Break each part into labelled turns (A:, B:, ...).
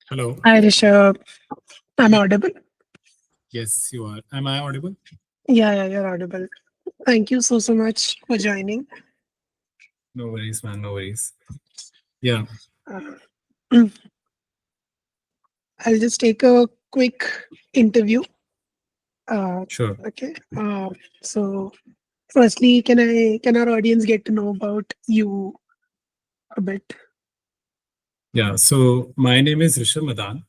A: Hello.
B: Hi, Rishabh. I'm audible.
A: Yes, you are. Am I audible?
B: Yeah, you're audible. Thank you so much for joining.
A: No worries, man. No worries. Yeah,
B: Uh, I'll just take a quick interview. Uh,
A: sure.
B: okay. So, firstly, can our audience get to know about you a bit?
A: Yeah. So my name is Rishabh Madan.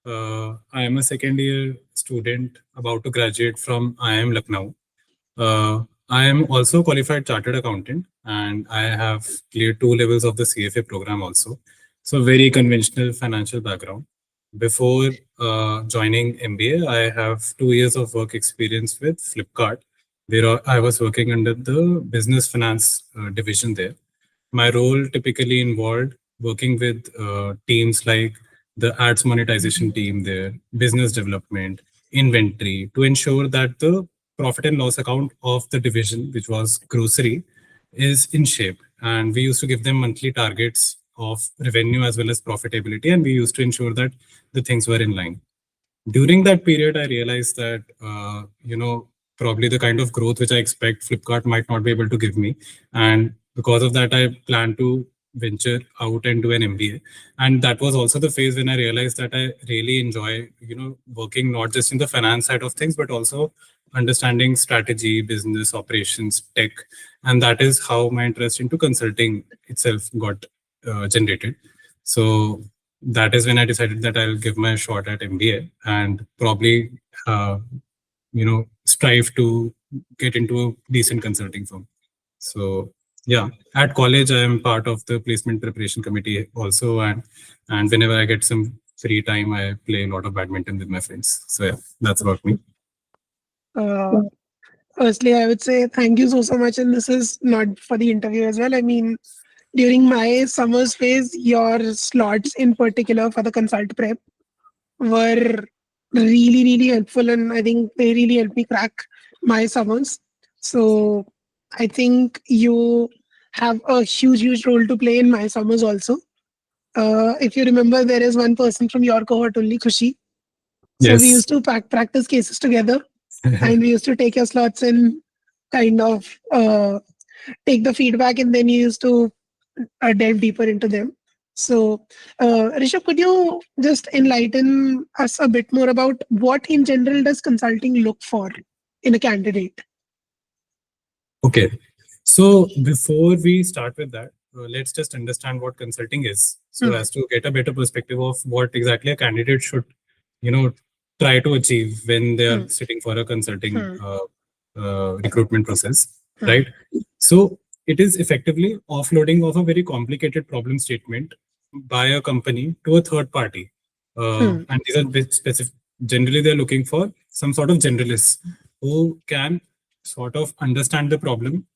A: I am a second year student about to graduate from IIM Lucknow. I am also qualified chartered accountant, and I have cleared 2 levels of the CFA program also. So very conventional financial background. Before joining MBA, I have 2 years of work experience with Flipkart, where I was working under the business finance division there. My role typically involved working with teams like the ads monetization team there, business development, inventory, to ensure that the profit and loss account of the division, which was grocery, is in shape. And we used to give them monthly targets of revenue as well as profitability, and we used to ensure that the things were in line. During that period, I realized that probably the kind of growth which I expect Flipkart might not be able to give me, and because of that, I plan to venture out and do an MBA. And that was also the phase when I realized that I really enjoy working not just in the finance side of things, but also understanding strategy, business operations, tech. And that is how my interest into consulting itself got generated. So that is when I decided that I'll give my shot at MBA and probably, strive to get into a decent consulting firm. So yeah, at college I am part of the placement preparation committee also, and whenever I get some free time, I play a lot of badminton with my friends. So yeah, that's about me.
B: Uh, Firstly, I would say thank you so much. And this is not for the interview as well. I mean, during my summers phase, your slots in particular for the consult prep were really helpful, and I think they really helped me crack my summers. So I think you have a huge role to play in my summers also. If you remember, there is one person from your cohort only, Khushi. So we
A: Yes.
B: used to practice cases together, and we used to take your slots and kind of take the feedback, and then you used to dive deeper into them. So, Rishabh, could you just enlighten us a bit more about what in general does consulting look for in a candidate?
A: Okay. So before we start with that, let's just understand what consulting is, so
B: Hmm,
A: as to get a better perspective of what exactly a candidate should, you know, try to achieve when they
B: hmm,
A: are sitting for a consulting
B: hmm,
A: recruitment process,
B: hmm,
A: right? So it is effectively offloading of a very complicated problem statement by a company to a third party,
B: hmm,
A: and these are specific. Generally, they're looking for some sort of generalists who can sort of understand the problem,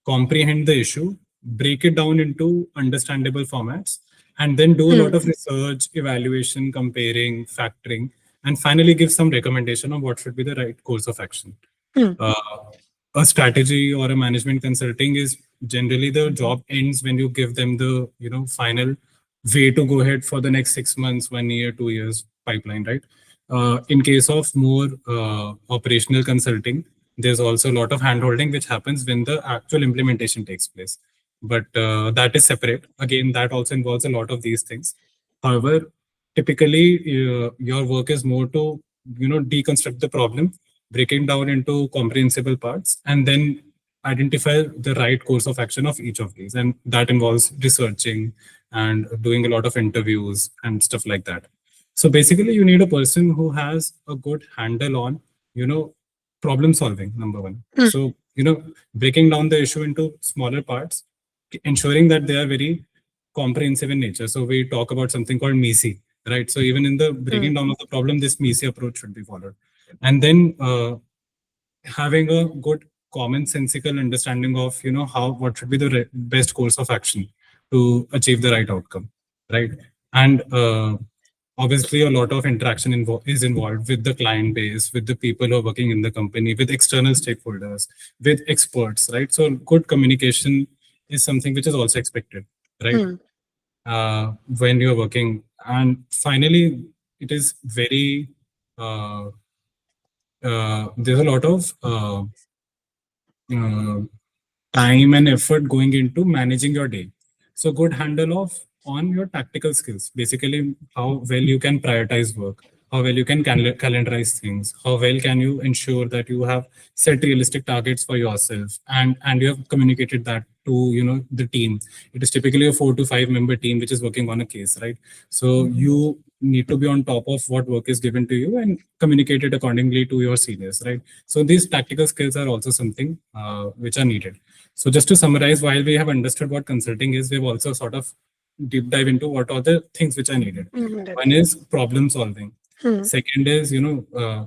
A: comprehend the issue, break it down into understandable formats, and then do a
B: hmm,
A: lot of research, evaluation, comparing, factoring, and finally give some recommendation on what should be the right course of action.
B: hmm,
A: Uh, a strategy or a management consulting is generally the job ends when you give them the final way to go ahead for the next 6 months, 1 year, 2 years pipeline, right? In case of more operational consulting, there's also a lot of handholding which happens when the actual implementation takes place. But that is separate. Again, that also involves a lot of these things. However, typically your work is more to deconstruct the problem, breaking down into comprehensible parts, and then identify the right course of action of each of these. And that involves researching and doing a lot of interviews and stuff like that. So basically, you need a person who has a good handle on, problem solving, number one.
B: hmm,
A: So, breaking down the issue into smaller parts, ensuring that they are very comprehensive in nature. So we talk about something called MECE, right? So even in the
B: hmm,
A: breaking down of the problem, this MECE approach should be followed. And then having a good commonsensical understanding of how what should be the best course of action to achieve the right outcome, right? And obviously a lot of interaction is involved with the client base, with the people who are working in the company, with external stakeholders, with experts, right? So good communication is something which is also expected, right?
B: hmm.
A: when you're working. And finally, it is very uh, there's a lot of uh, time and effort going into managing your day. So good handle of on your tactical skills, basically how well you can prioritize work, how well you can calendarize things, how well can you ensure that you have set realistic targets for yourself, and you have communicated that to the team. It is typically a 4 to 5 member team which is working on a case, right? So you need to be on top of what work is given to you and communicate it accordingly to your seniors, right? So these tactical skills are also something which are needed. So just to summarize, while we have understood what consulting is, we've also sort of deep dive into what are the things which are needed. One is problem solving. Second is,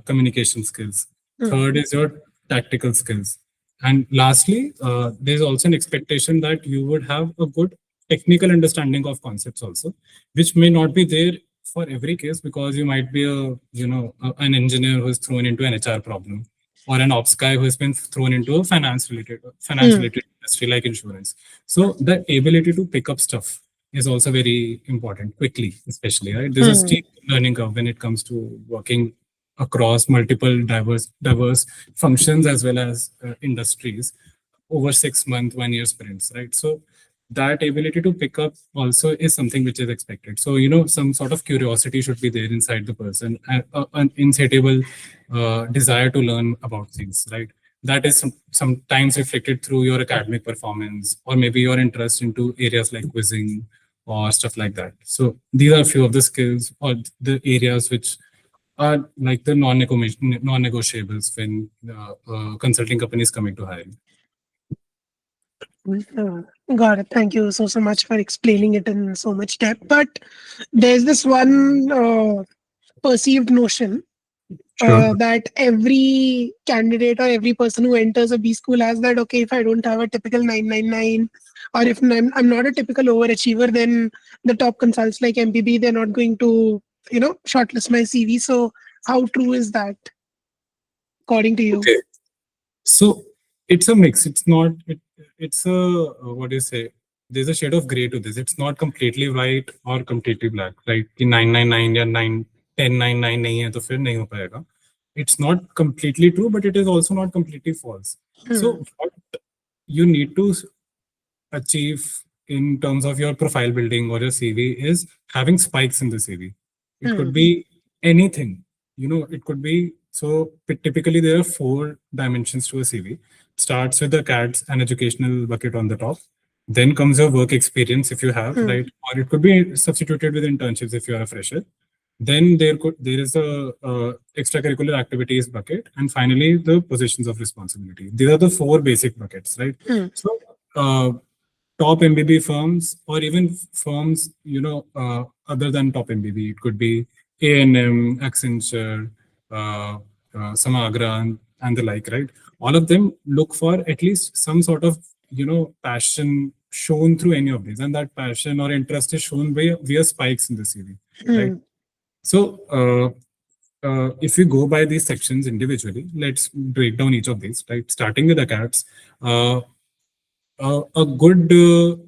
A: communication skills. Third is your tactical skills. And lastly, there's also an expectation that you would have a good technical understanding of concepts also, which may not be there for every case, because you might be an engineer who is thrown into an HR problem, or an ops guy who has been thrown into a finance related industry like insurance. So the ability to pick up stuff is also very important quickly, especially, right? There's a steep learning curve when it comes to working across multiple diverse functions as well as industries over 6 month, 1 year sprints, right? So that ability to pick up also is something which is expected. So some sort of curiosity should be there inside the person, and an insatiable desire to learn about things, right? That is sometimes reflected through your academic performance, or maybe your interest into areas like quizzing or stuff like that. So these are a few of the skills or the areas which are like the non-negotiables when consulting companies coming to hire.
B: Got it. Thank you so much for explaining it in so much depth. But there's this one perceived notion
A: Sure.
B: that every candidate or every person who enters a B school has, that okay, if I don't have a typical 999, or if I'm not a typical overachiever, then the top consults like MBB, they're not going to shortlist my CV. So how true is that according to you?
A: Okay. So it's a mix. It's not. It's a what do you say? There's a shade of gray to this. It's not completely white or completely black. Right? कि 999 या 1099 नहीं है तो फिर नहीं हो पाएगा. It's not completely true, but it is also not completely false. So what you need to achieve in terms of your profile building or your CV is having spikes in the CV. It could be anything. It could be, so typically there are 4 dimensions to a CV. Starts with the CADS and educational bucket on the top. Then comes your work experience if you have, right? Or it could be substituted with internships if you are a fresher. Then there is a extracurricular activities bucket, and finally the positions of responsibility. These are the 4 basic buckets, right? So top MBB firms, or even firms other than top MBB, it could be A&M, Accenture, Samagra, and the like, right? All of them look for at least some sort of passion shown through any of these, and that passion or interest is shown via spikes in the CV, right? So if we go by these sections individually, let's break down each of these, right? Starting with the CATs. A good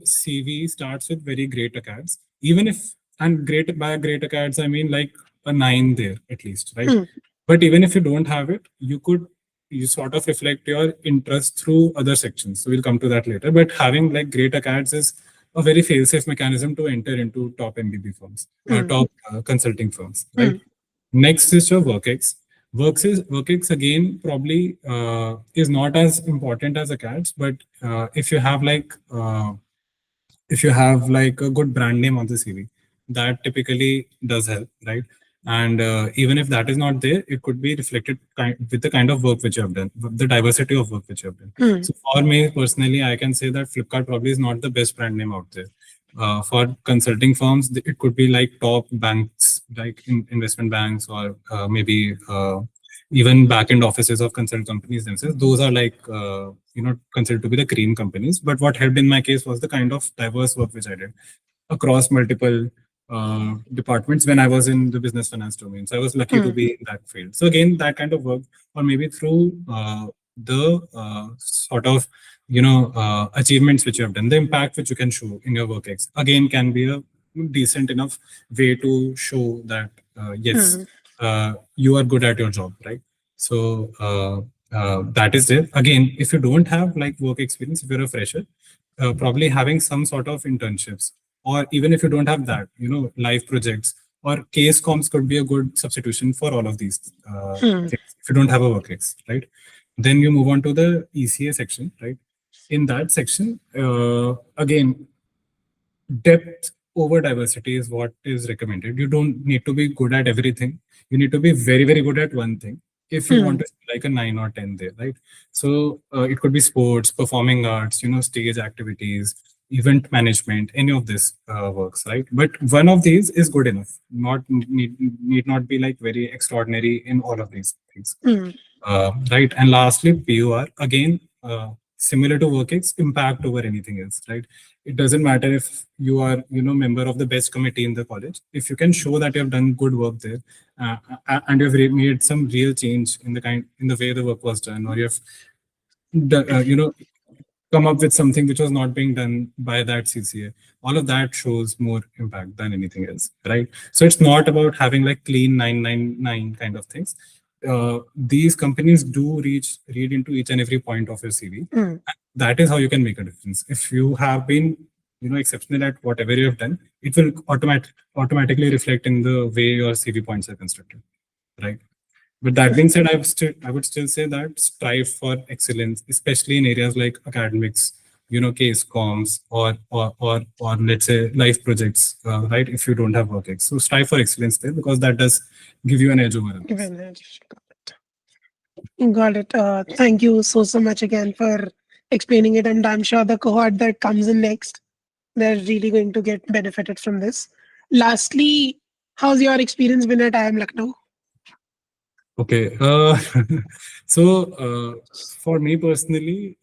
A: CV starts with very great acads, even if, and great by great acads, I mean like a 9 there at least, right? But even if you don't have it, you sort of reflect your interest through other sections. So we'll come to that later. But having like great acads is a very fail-safe mechanism to enter into top MBB firms, top consulting firms, right? Next is your WorkX. WorkX again probably is not as important as acads, but if you have like a good brand name on the CV, that typically does help, right? And even if that is not there, it could be reflected with the kind of work which you have done, the diversity of work which you have done. So for me personally, I can say that Flipkart probably is not the best brand name out there. For consulting firms, it could be like top banks, like investment banks, or maybe even back-end offices of consult companies themselves. Those are like considered to be the cream companies. But what helped in my case was the kind of diverse work which I did across multiple departments when I was in the business finance domain. So I was lucky to be in that field. So again, that kind of work, or maybe through the sort of achievements which you have done, the impact which you can show in your work again can be a decent enough way to show that yes,
B: Hmm.
A: you are good at your job, right? So that is there. Again, if you don't have like work experience, if you're a fresher, probably having some sort of internships, or even if you don't have that, live projects or case comms could be a good substitution for all of these
B: Hmm.
A: things. If you don't have a work ex, right? Then you move on to the ECA section, right? In that section, again, depth over diversity is what is recommended. You don't need to be good at everything. You need to be very, very good at one thing if you want
B: Hmm.
A: to like a 9 or 10 there, right? So it could be sports, performing arts, stage activities, event management, any of this works, right? But one of these is good enough. Not need not be like very extraordinary in all of these things.
B: Hmm.
A: Right. And lastly, PUR, again, similar to WorkX, impact over anything else, right? It doesn't matter if you are, member of the best committee in the college. If you can show that you have done good work there, and you've made some real change in the way the work was done, or you have, come up with something which was not being done by that CCA. All of that shows more impact than anything else, right? So it's not about having like clean 999 kind of things. These companies do read into each and every point of your CV.
B: Hmm.
A: That is how you can make a difference. If you have been, exceptional at whatever you have done, it will automatically reflect in the way your CV points are constructed, right? But that being said, I would still say that strive for excellence, especially in areas like academics, case comms, or let's say life projects, right? If you don't have work so strive for excellence there, because that does give you an edge over others.
B: Given that. Got it. Thank you so much again for explaining it, and I'm sure the cohort that comes in next, they're really going to get benefited from this. Lastly, how's your experience been at IIM Lucknow?
A: Okay. So for me personally,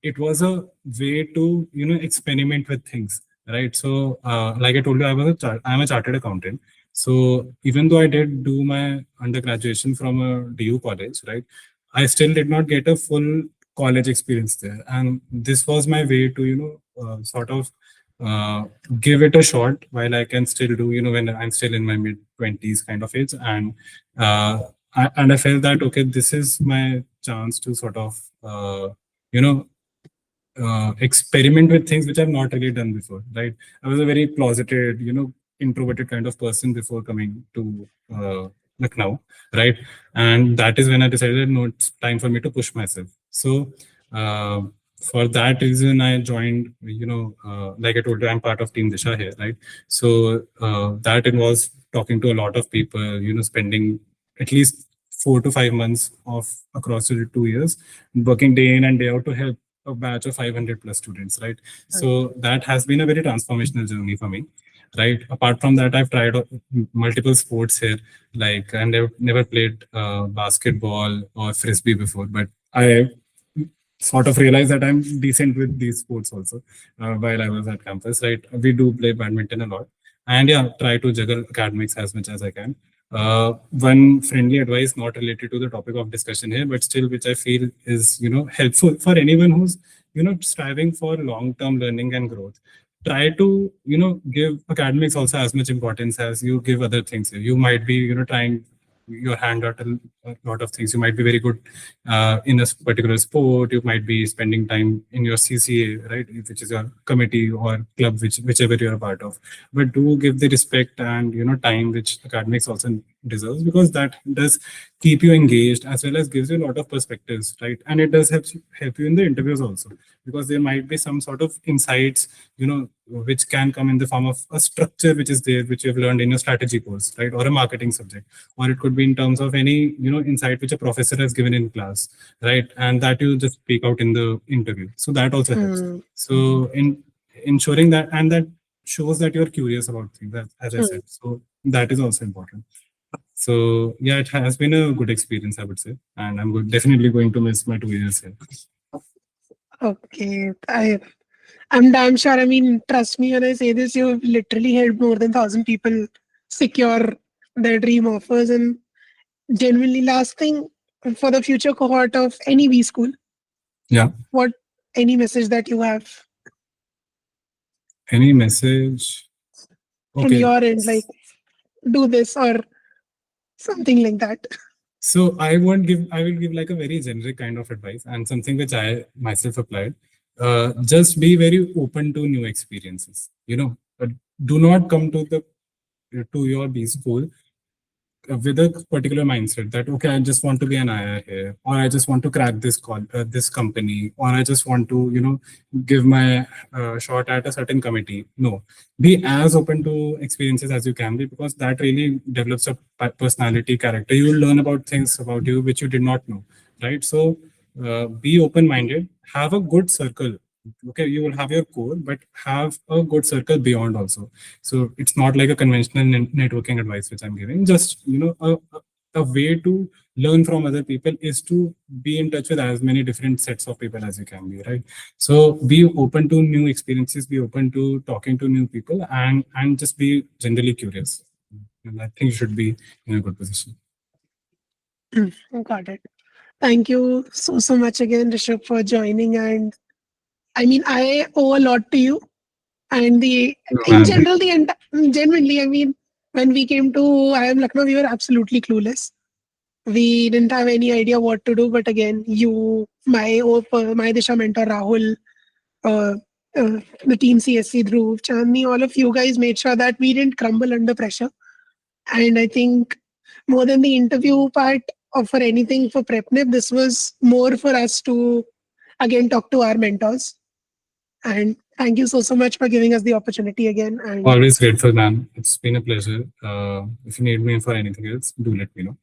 A: it was a way to experiment with things, right? So like I told you, I'm a chartered accountant. So even though I did do my undergraduation from a DU college, right, I still did not get a full college experience there, and this was my way to sort of uh, give it a shot while I can still do, when I'm still in my mid 20s kind of age. And I felt that okay, this is my chance to sort of you know experiment with things which I've not really done before, right? I was a very closeted, introverted kind of person before coming to Lucknow, right? And that is when I decided, no, it's time for me to push myself. So uh, for that reason, I joined, like I told you, I'm part of Team Disha here, right? So that involves talking to a lot of people, spending at least 4 to 5 months of across the 2 years, working day in and day out to help a batch of 500 plus students, right? So that has been a very transformational journey for me, right? Apart from that, I've tried multiple sports here. Like I never played basketball or frisbee before, but I sort of realized that I'm decent with these sports also while I was at campus, right? We do play badminton a lot. And yeah, try to juggle academics as much as I can. One friendly advice, not related to the topic of discussion here, but still, which I feel is, helpful for anyone who's, striving for long-term learning and growth. Try to, give academics also as much importance as you give other things. You might be, trying your hand at a lot of things. You might be very good in a particular sport. You might be spending time in your CCA, right, which is your committee or club, whichever you're a part of. But do give the respect and time which academics also deserves, because that does keep you engaged as well as gives you a lot of perspectives, right? And it does help you in the interviews also, because there might be some sort of insights, which can come in the form of a structure which is there, which you've learned in your strategy course, right, or a marketing subject, or it could be in terms of any insight which a professor has given in class, right, and that you just speak out in the interview. So that also helps.
B: Hmm.
A: So in ensuring that, and that shows that you're curious about things, as I
B: Hmm.
A: said. So that is also important. So yeah, it has been a good experience, I would say, and definitely going to miss my 2 years here.
B: Okay. I'm damn sure. I mean, trust me when I say this, you've literally helped more than 1,000 people secure their dream offers. And genuinely, last thing for the future cohort of any B school,
A: Yeah.
B: what any message that you have?
A: Any message?
B: in
A: Okay.
B: your end, like do this or something like that?
A: So I will give like a very generic kind of advice and something which I myself applied. Just be very open to new experiences, but do not come to your B school with a particular mindset that okay, I just want to be an IR here, or I just want to crack this company, or I just want to give my shot at a certain committee. No, be as open to experiences as you can be, because that really develops a personality, character. You will learn about things about you which you did not know, right? So be open minded, have a good circle. Okay, you will have your core, but have a good circle beyond also. So it's not like a conventional networking advice which I'm giving. Just a way to learn from other people is to be in touch with as many different sets of people as you can be, right? So be open to new experiences, be open to talking to new people, and just be generally curious. And I think you should be in a good position.
B: Got it. Thank you so much again, Rishabh, for joining. And I mean, I owe a lot to you. And the
A: No,
B: in
A: man.
B: general, genuinely, I mean, when we came to IIM Lucknow, we were absolutely clueless. We didn't have any idea what to do. But again, you, my Disha mentor Rahul, uh, the team CSC Dhruv, Chandni, all of you guys made sure that we didn't crumble under pressure. And I think more than the interview part or for anything for PrepNip, this was more for us to again talk to our mentors. And thank you so much for giving us the opportunity again. And
A: Always grateful, man. It's been a pleasure. If you need me for anything else, do let me know.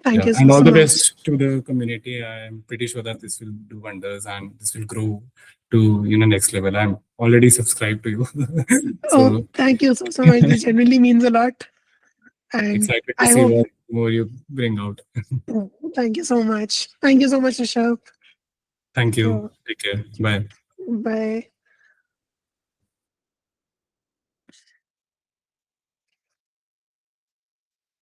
B: thank
A: Yeah,
B: you
A: and all
B: so
A: the
B: much.
A: best to the community. I'm pretty sure that this will do wonders and this will grow to next level. I'm already subscribed to you,
B: Oh,
A: so
B: thank you so much. This genuinely means a lot. And
A: excited to
B: I
A: see
B: hope,
A: what more you bring out.
B: thank you so much. Thank you so much, Rishabh.
A: Thank
B: Thank
A: you.
B: you.
A: Take care. Bye.
B: Bye.